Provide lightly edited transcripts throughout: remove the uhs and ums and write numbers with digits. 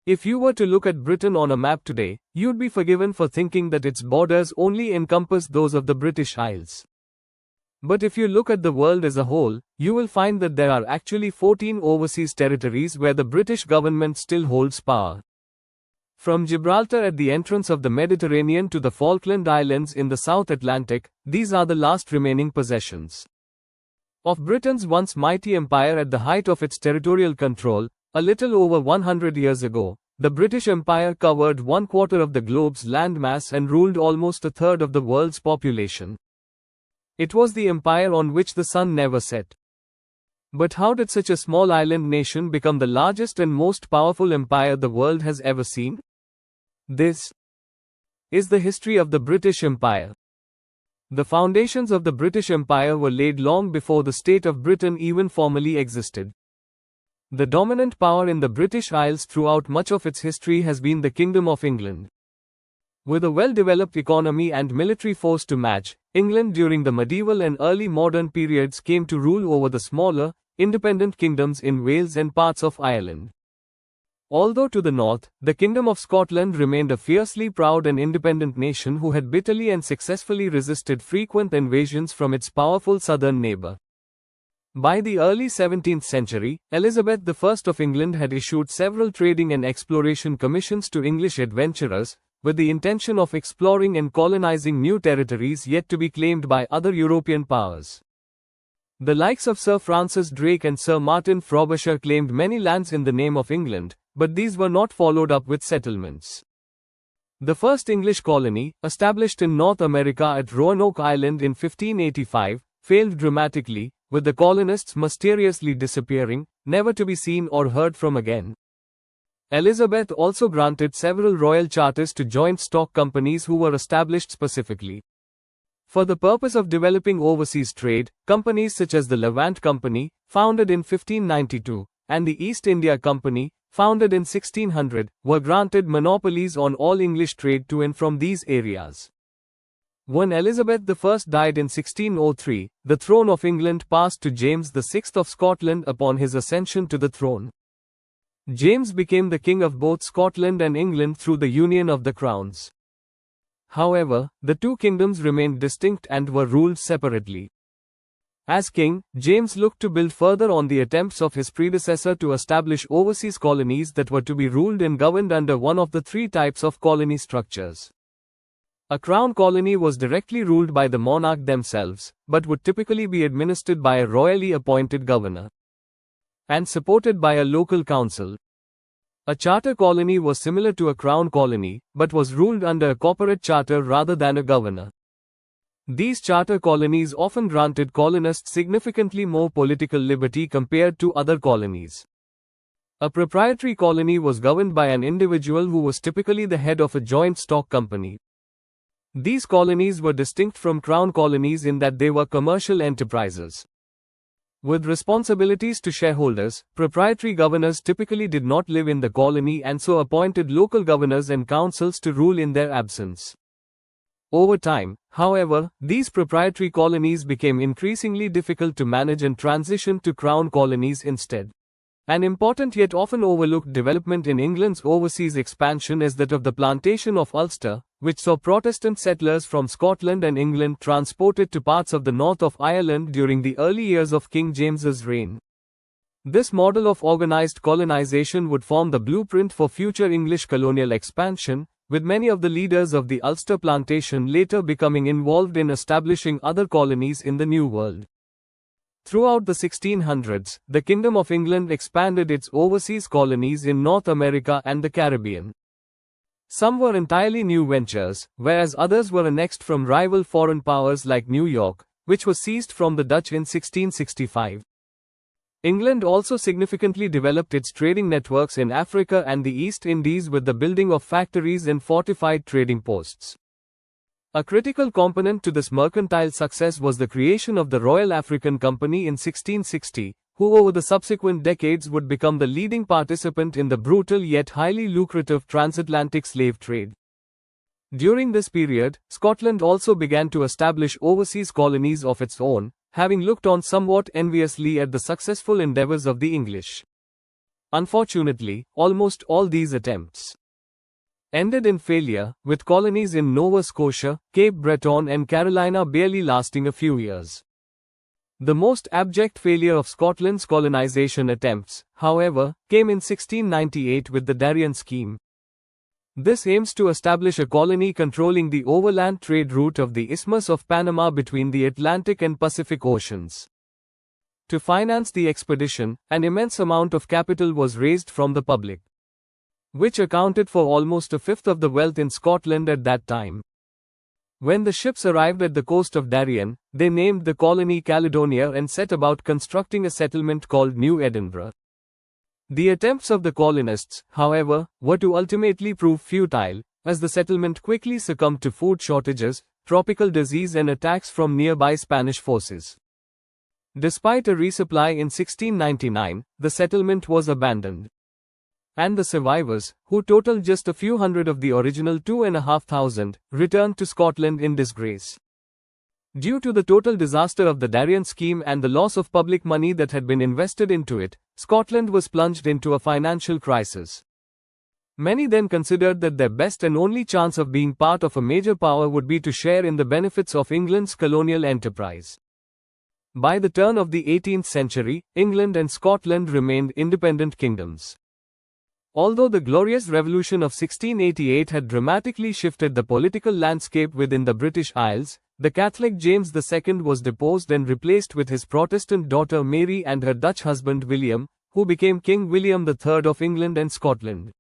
If you were to look at Britain on a map today, you'd be forgiven for thinking that its borders only encompass those of the British Isles. But if you look at the world as a whole, you will find that there are actually 14 overseas territories where the British government still holds power. From Gibraltar at the entrance of the Mediterranean to the Falkland Islands in the South Atlantic, these are the last remaining possessions of Britain's once mighty empire at the height of its territorial control. A little over 100 years ago, the British Empire covered 1/4 of the globe's landmass and ruled almost a third of the world's population. It was the empire on which the sun never set. But how did such a small island nation become the largest and most powerful empire the world has ever seen? This is the history of the British Empire. The foundations of the British Empire were laid long before the state of Britain even formally existed. The dominant power in the British Isles throughout much of its history has been the Kingdom of England. With a well-developed economy and military force to match, England during the medieval and early modern periods came to rule over the smaller, independent kingdoms in Wales and parts of Ireland. Although to the north, the Kingdom of Scotland remained a fiercely proud and independent nation who had bitterly and successfully resisted frequent invasions from its powerful southern neighbour. By the early 17th century, Elizabeth I of England had issued several trading and exploration commissions to English adventurers, with the intention of exploring and colonizing new territories yet to be claimed by other European powers. The likes of Sir Francis Drake and Sir Martin Frobisher claimed many lands in the name of England, but these were not followed up with settlements. The first English colony, established in North America at Roanoke Island in 1585, failed dramatically, with the colonists mysteriously disappearing, never to be seen or heard from again. Elizabeth also granted several royal charters to joint stock companies who were established specifically for the purpose of developing overseas trade. Companies such as the Levant Company, founded in 1592, and the East India Company, founded in 1600, were granted monopolies on all English trade to and from these areas. When Elizabeth I died in 1603, the throne of England passed to James VI of Scotland upon his ascension to the throne. James became the king of both Scotland and England through the union of the crowns. However, the two kingdoms remained distinct and were ruled separately. As king, James looked to build further on the attempts of his predecessor to establish overseas colonies that were to be ruled and governed under one of the three types of colony structures. A crown colony was directly ruled by the monarch themselves, but would typically be administered by a royally appointed governor and supported by a local council. A charter colony was similar to a crown colony, but was ruled under a corporate charter rather than a governor. These charter colonies often granted colonists significantly more political liberty compared to other colonies. A proprietary colony was governed by an individual who was typically the head of a joint stock company. These colonies were distinct from crown colonies in that they were commercial enterprises. With responsibilities to shareholders, proprietary governors typically did not live in the colony and so appointed local governors and councils to rule in their absence. Over time, however, these proprietary colonies became increasingly difficult to manage and transitioned to crown colonies instead. An important yet often overlooked development in England's overseas expansion is that of the plantation of Ulster, which saw Protestant settlers from Scotland and England transported to parts of the north of Ireland during the early years of King James's reign. This model of organized colonization would form the blueprint for future English colonial expansion, with many of the leaders of the Ulster plantation later becoming involved in establishing other colonies in the New World. Throughout the 1600s, the Kingdom of England expanded its overseas colonies in North America and the Caribbean. Some were entirely new ventures, whereas others were annexed from rival foreign powers like New York, which was seized from the Dutch in 1665. England also significantly developed its trading networks in Africa and the East Indies with the building of factories and fortified trading posts. A critical component to this mercantile success was the creation of the Royal African Company in 1660, who over the subsequent decades would become the leading participant in the brutal yet highly lucrative transatlantic slave trade. During this period, Scotland also began to establish overseas colonies of its own, having looked on somewhat enviously at the successful endeavours of the English. Unfortunately, almost all these attempts ended in failure, with colonies in Nova Scotia, Cape Breton and Carolina barely lasting a few years. The most abject failure of Scotland's colonization attempts, however, came in 1698 with the Darien Scheme. This aims to establish a colony controlling the overland trade route of the Isthmus of Panama between the Atlantic and Pacific Oceans. To finance the expedition, an immense amount of capital was raised from the public, which accounted for almost a fifth of the wealth in Scotland at that time. When the ships arrived at the coast of Darien, they named the colony Caledonia and set about constructing a settlement called New Edinburgh. The attempts of the colonists, however, were to ultimately prove futile, as the settlement quickly succumbed to food shortages, tropical disease and attacks from nearby Spanish forces. Despite a resupply in 1699, the settlement was abandoned. And the survivors, who totaled just a few hundred of the original 2,500, returned to Scotland in disgrace. Due to the total disaster of the Darien Scheme and the loss of public money that had been invested into it, Scotland was plunged into a financial crisis. Many then considered that their best and only chance of being part of a major power would be to share in the benefits of England's colonial enterprise. By the turn of the 18th century, England and Scotland remained independent kingdoms. Although the Glorious Revolution of 1688 had dramatically shifted the political landscape within the British Isles, the Catholic James II was deposed and replaced with his Protestant daughter Mary and her Dutch husband William, who became King William III of England and Scotland.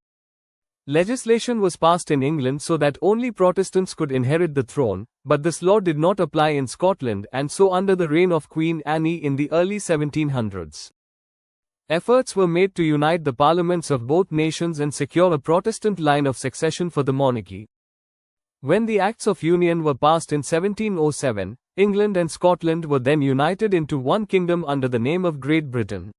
Legislation was passed in England so that only Protestants could inherit the throne, but this law did not apply in Scotland and so under the reign of Queen Anne in the early 1700s. Efforts were made to unite the parliaments of both nations and secure a Protestant line of succession for the monarchy. When the Acts of Union were passed in 1707, England and Scotland were then united into one kingdom under the name of Great Britain.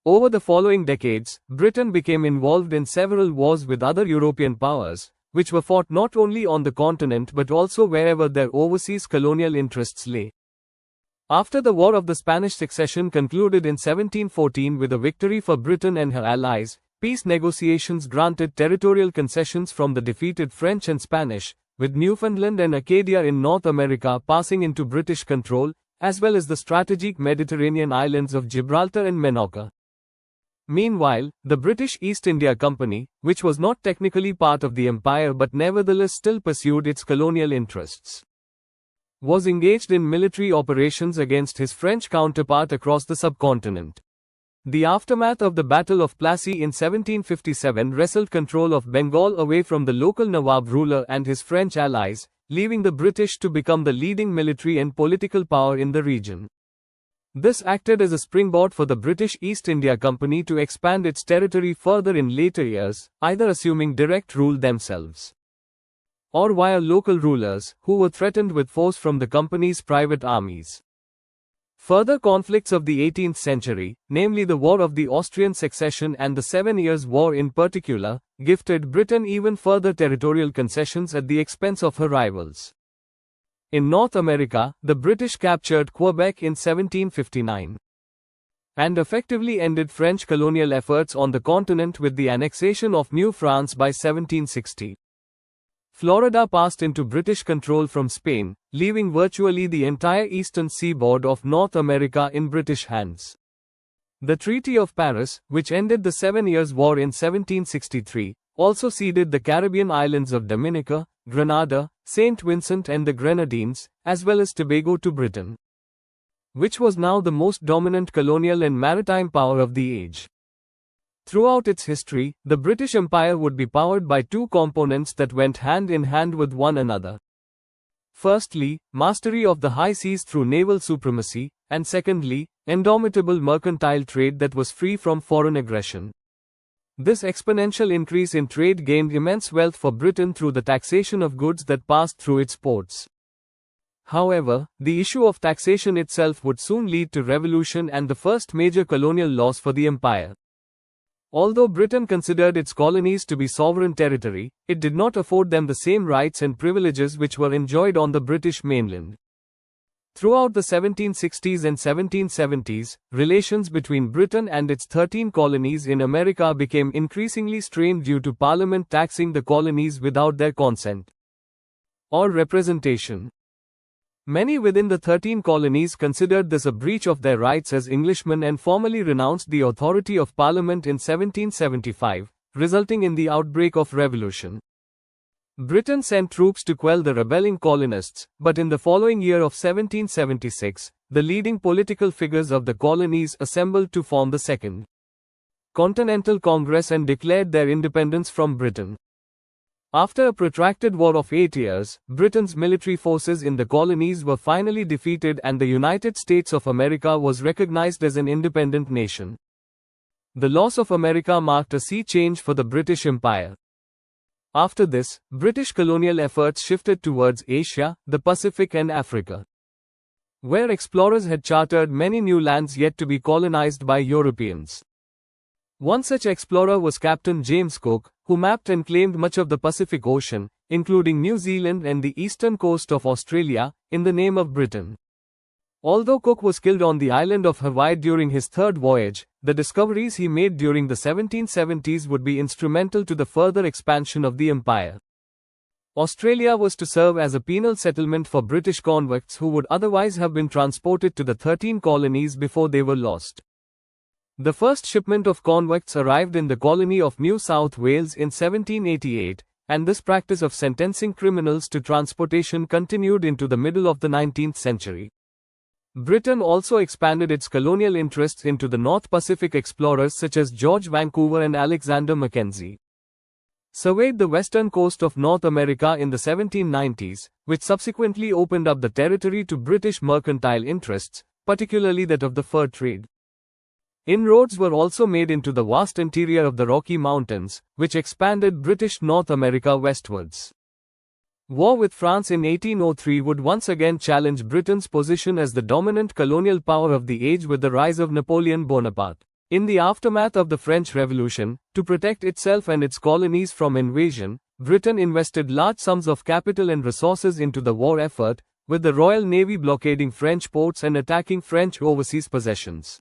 Over the following decades, Britain became involved in several wars with other European powers, which were fought not only on the continent but also wherever their overseas colonial interests lay. After the War of the Spanish Succession concluded in 1714 with a victory for Britain and her allies, peace negotiations granted territorial concessions from the defeated French and Spanish, with Newfoundland and Acadia in North America passing into British control, as well as the strategic Mediterranean islands of Gibraltar and Menorca. Meanwhile, the British East India Company, which was not technically part of the empire but nevertheless still pursued its colonial interests, was engaged in military operations against his French counterpart across the subcontinent. The aftermath of the Battle of Plassey in 1757 wrestled control of Bengal away from the local Nawab ruler and his French allies, leaving the British to become the leading military and political power in the region. This acted as a springboard for the British East India Company to expand its territory further in later years, either assuming direct rule themselves or via local rulers, who were threatened with force from the company's private armies. Further conflicts of the 18th century, namely the War of the Austrian Succession and the 7 Years' War in particular, gifted Britain even further territorial concessions at the expense of her rivals. In North America, the British captured Quebec in 1759 and effectively ended French colonial efforts on the continent with the annexation of New France by 1760. Florida passed into British control from Spain, leaving virtually the entire eastern seaboard of North America in British hands. The Treaty of Paris, which ended the 7 Years' War in 1763, also ceded the Caribbean islands of Dominica, Grenada, St. Vincent and the Grenadines, as well as Tobago to Britain, which was now the most dominant colonial and maritime power of the age. Throughout its history, the British Empire would be powered by two components that went hand in hand with one another. Firstly, mastery of the high seas through naval supremacy, and secondly, indomitable mercantile trade that was free from foreign aggression. This exponential increase in trade gained immense wealth for Britain through the taxation of goods that passed through its ports. However, the issue of taxation itself would soon lead to revolution and the first major colonial loss for the empire. Although Britain considered its colonies to be sovereign territory, it did not afford them the same rights and privileges which were enjoyed on the British mainland. Throughout the 1760s and 1770s, relations between Britain and its 13 colonies in America became increasingly strained due to Parliament taxing the colonies without their consent or representation. Many within the 13 colonies considered this a breach of their rights as Englishmen and formally renounced the authority of Parliament in 1775, resulting in the outbreak of revolution. Britain sent troops to quell the rebelling colonists, but in the following year of 1776, the leading political figures of the colonies assembled to form the Second Continental Congress and declared their independence from Britain. After a protracted war of 8 years, Britain's military forces in the colonies were finally defeated and the United States of America was recognized as an independent nation. The loss of America marked a sea change for the British Empire. After this, British colonial efforts shifted towards Asia, the Pacific and Africa, where explorers had chartered many new lands yet to be colonized by Europeans. One such explorer was Captain James Cook, who mapped and claimed much of the Pacific Ocean, including New Zealand and the eastern coast of Australia, in the name of Britain. Although Cook was killed on the island of Hawaii during his third voyage, the discoveries he made during the 1770s would be instrumental to the further expansion of the empire. Australia was to serve as a penal settlement for British convicts who would otherwise have been transported to the 13 colonies before they were lost. The first shipment of convicts arrived in the colony of New South Wales in 1788, and this practice of sentencing criminals to transportation continued into the middle of the 19th century. Britain also expanded its colonial interests into the North Pacific. Explorers such as George Vancouver and Alexander Mackenzie surveyed the western coast of North America in the 1790s, which subsequently opened up the territory to British mercantile interests, particularly that of the fur trade. Inroads were also made into the vast interior of the Rocky Mountains, which expanded British North America westwards. War with France in 1803 would once again challenge Britain's position as the dominant colonial power of the age with the rise of Napoleon Bonaparte. In the aftermath of the French Revolution, to protect itself and its colonies from invasion, Britain invested large sums of capital and resources into the war effort, with the Royal Navy blockading French ports and attacking French overseas possessions.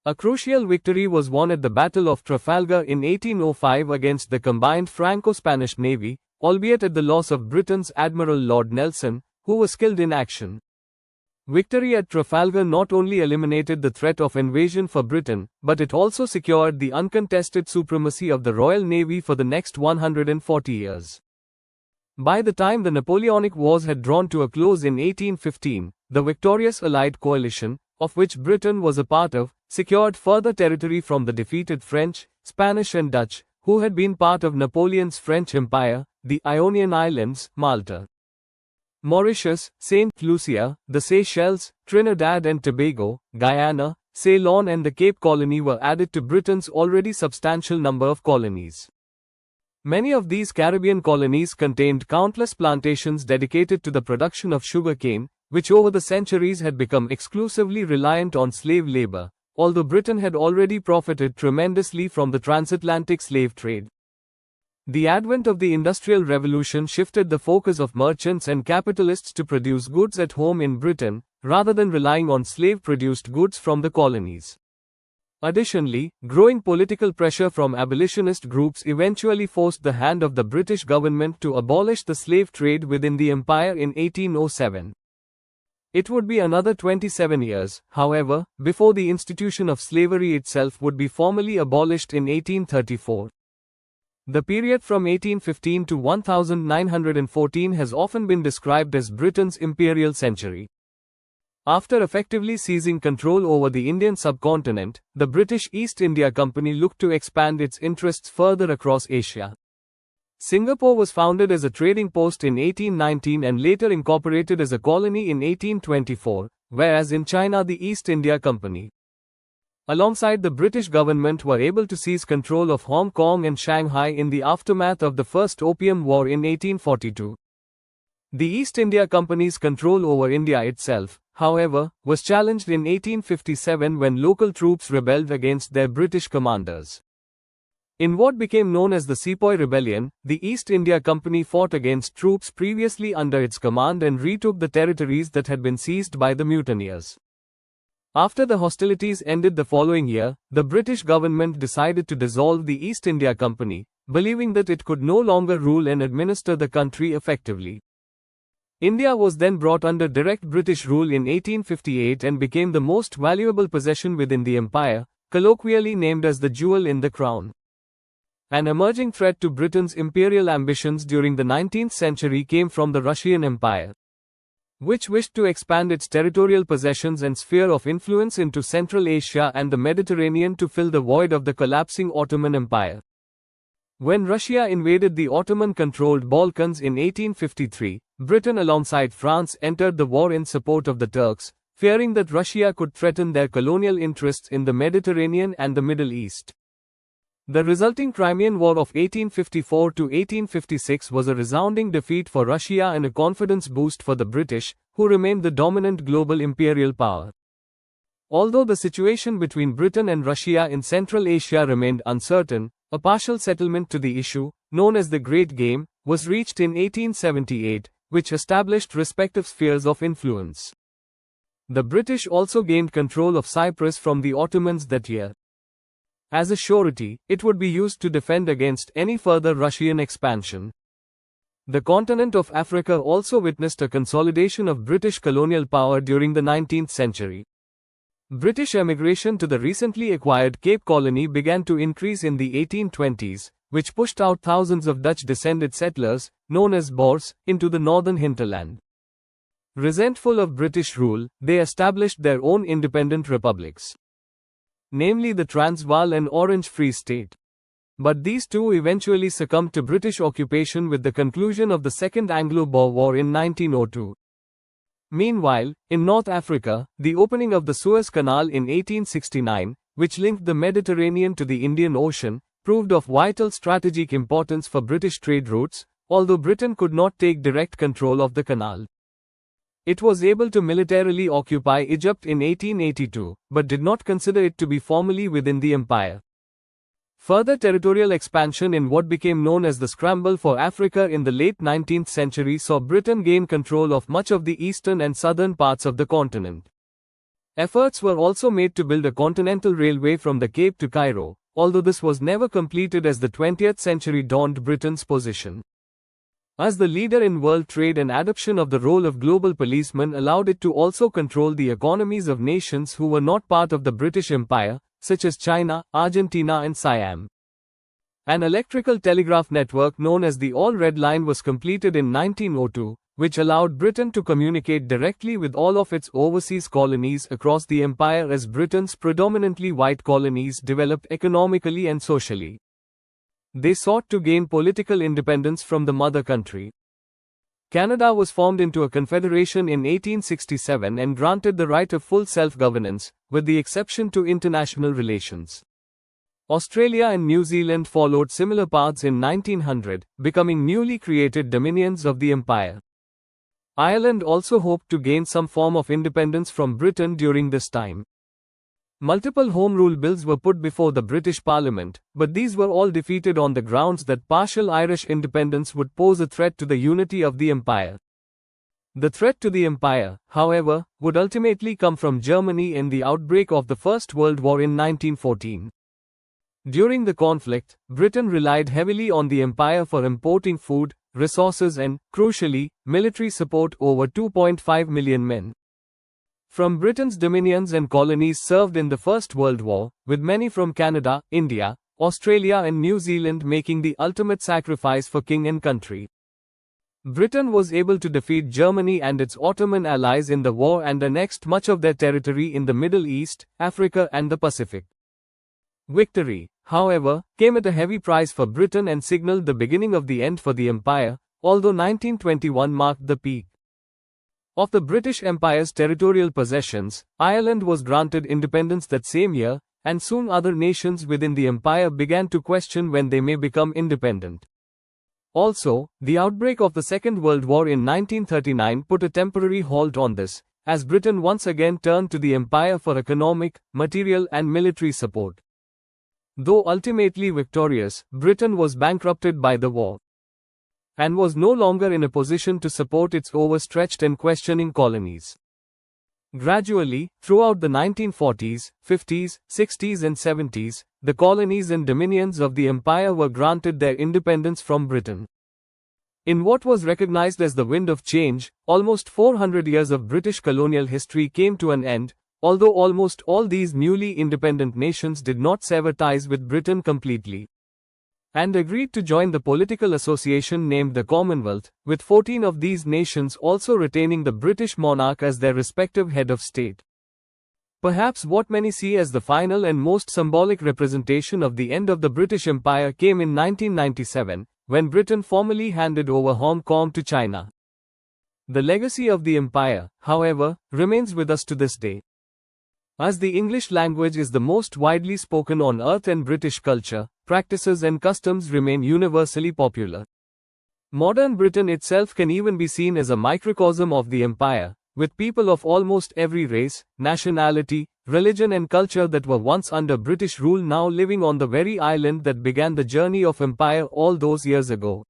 A crucial victory was won at the Battle of Trafalgar in 1805 against the combined Franco-Spanish Navy, albeit at the loss of Britain's Admiral Lord Nelson, who was killed in action. Victory at Trafalgar not only eliminated the threat of invasion for Britain, but it also secured the uncontested supremacy of the Royal Navy for the next 140 years. By the time the Napoleonic Wars had drawn to a close in 1815, the victorious Allied coalition, of which Britain was a part of, secured further territory from the defeated French, Spanish and Dutch, who had been part of Napoleon's French Empire, the Ionian Islands, Malta, Mauritius, St. Lucia, the Seychelles, Trinidad and Tobago, Guyana, Ceylon and the Cape Colony were added to Britain's already substantial number of colonies. Many of these Caribbean colonies contained countless plantations dedicated to the production of sugarcane, which over the centuries had become exclusively reliant on slave labor, although Britain had already profited tremendously from the transatlantic slave trade. The advent of the Industrial Revolution shifted the focus of merchants and capitalists to produce goods at home in Britain, rather than relying on slave-produced goods from the colonies. Additionally, growing political pressure from abolitionist groups eventually forced the hand of the British government to abolish the slave trade within the empire in 1807. It would be another 27 years, however, before the institution of slavery itself would be formally abolished in 1834. The period from 1815 to 1914 has often been described as Britain's imperial century. After effectively seizing control over the Indian subcontinent, the British East India Company looked to expand its interests further across Asia. Singapore was founded as a trading post in 1819 and later incorporated as a colony in 1824, whereas in China the East India Company, alongside the British government, were able to seize control of Hong Kong and Shanghai in the aftermath of the First Opium War in 1842. The East India Company's control over India itself, however, was challenged in 1857 when local troops rebelled against their British commanders. In what became known as the Sepoy Rebellion, the East India Company fought against troops previously under its command and retook the territories that had been seized by the mutineers. After the hostilities ended the following year, the British government decided to dissolve the East India Company, believing that it could no longer rule and administer the country effectively. India was then brought under direct British rule in 1858 and became the most valuable possession within the empire, colloquially named as the jewel in the crown. An emerging threat to Britain's imperial ambitions during the 19th century came from the Russian Empire, which wished to expand its territorial possessions and sphere of influence into Central Asia and the Mediterranean to fill the void of the collapsing Ottoman Empire. When Russia invaded the Ottoman-controlled Balkans in 1853, Britain alongside France entered the war in support of the Turks, fearing that Russia could threaten their colonial interests in the Mediterranean and the Middle East. The resulting Crimean War of 1854 to 1856 was a resounding defeat for Russia and a confidence boost for the British, who remained the dominant global imperial power. Although the situation between Britain and Russia in Central Asia remained uncertain, a partial settlement to the issue, known as the Great Game, was reached in 1878, which established respective spheres of influence. The British also gained control of Cyprus from the Ottomans that year. As a surety, it would be used to defend against any further Russian expansion. The continent of Africa also witnessed a consolidation of British colonial power during the 19th century. British emigration to the recently acquired Cape Colony began to increase in the 1820s, which pushed out thousands of Dutch-descended settlers, known as Boers, into the northern hinterland. Resentful of British rule, they established their own independent republics, namely the Transvaal and Orange Free State. But these two eventually succumbed to British occupation with the conclusion of the Second Anglo-Boer War in 1902. Meanwhile, in North Africa, the opening of the Suez Canal in 1869, which linked the Mediterranean to the Indian Ocean, proved of vital strategic importance for British trade routes, although Britain could not take direct control of the canal. It was able to militarily occupy Egypt in 1882, but did not consider it to be formally within the empire. Further territorial expansion in what became known as the Scramble for Africa in the late 19th century saw Britain gain control of much of the eastern and southern parts of the continent. Efforts were also made to build a continental railway from the Cape to Cairo, although this was never completed as the 20th century dawned Britain's position as the leader in world trade and adoption of the role of global policeman allowed it to also control the economies of nations who were not part of the British Empire, such as China, Argentina and Siam. An electrical telegraph network known as the All Red Line was completed in 1902, which allowed Britain to communicate directly with all of its overseas colonies across the empire as Britain's predominantly white colonies developed economically and socially. They sought to gain political independence from the mother country. Canada was formed into a confederation in 1867 and granted the right of full self-governance, with the exception to international relations. Australia and New Zealand followed similar paths in 1900, becoming newly created dominions of the empire. Ireland also hoped to gain some form of independence from Britain during this time. Multiple Home Rule bills were put before the British Parliament, but these were all defeated on the grounds that partial Irish independence would pose a threat to the unity of the empire. The threat to the empire, however, would ultimately come from Germany in the outbreak of the First World War in 1914. During the conflict, Britain relied heavily on the empire for importing food, resources and, crucially, military support over 2.5 million men from Britain's dominions and colonies served in the First World War, with many from Canada, India, Australia and New Zealand making the ultimate sacrifice for king and country. Britain was able to defeat Germany and its Ottoman allies in the war and annexed much of their territory in the Middle East, Africa and the Pacific. Victory, however, came at a heavy price for Britain and signaled the beginning of the end for the empire, although 1921 marked the peak of the British Empire's territorial possessions. Ireland was granted independence that same year, and soon other nations within the empire began to question when they may become independent. Also, the outbreak of the Second World War in 1939 put a temporary halt on this, as Britain once again turned to the empire for economic, material and military support. Though ultimately victorious, Britain was bankrupted by the war and was no longer in a position to support its overstretched and questioning colonies. Gradually, throughout the 1940s, 50s, 60s and 70s, the colonies and dominions of the empire were granted their independence from Britain. In what was recognized as the wind of change, almost 400 years of British colonial history came to an end, although almost all these newly independent nations did not sever ties with Britain completely and agreed to join the political association named the Commonwealth, with 14 of these nations also retaining the British monarch as their respective head of state. Perhaps what many see as the final and most symbolic representation of the end of the British Empire came in 1997, when Britain formally handed over Hong Kong to China. The legacy of the empire, however, remains with us to this day. As the English language is the most widely spoken on earth and British culture, practices and customs remain universally popular. Modern Britain itself can even be seen as a microcosm of the empire, with people of almost every race, nationality, religion and culture that were once under British rule now living on the very island that began the journey of empire all those years ago.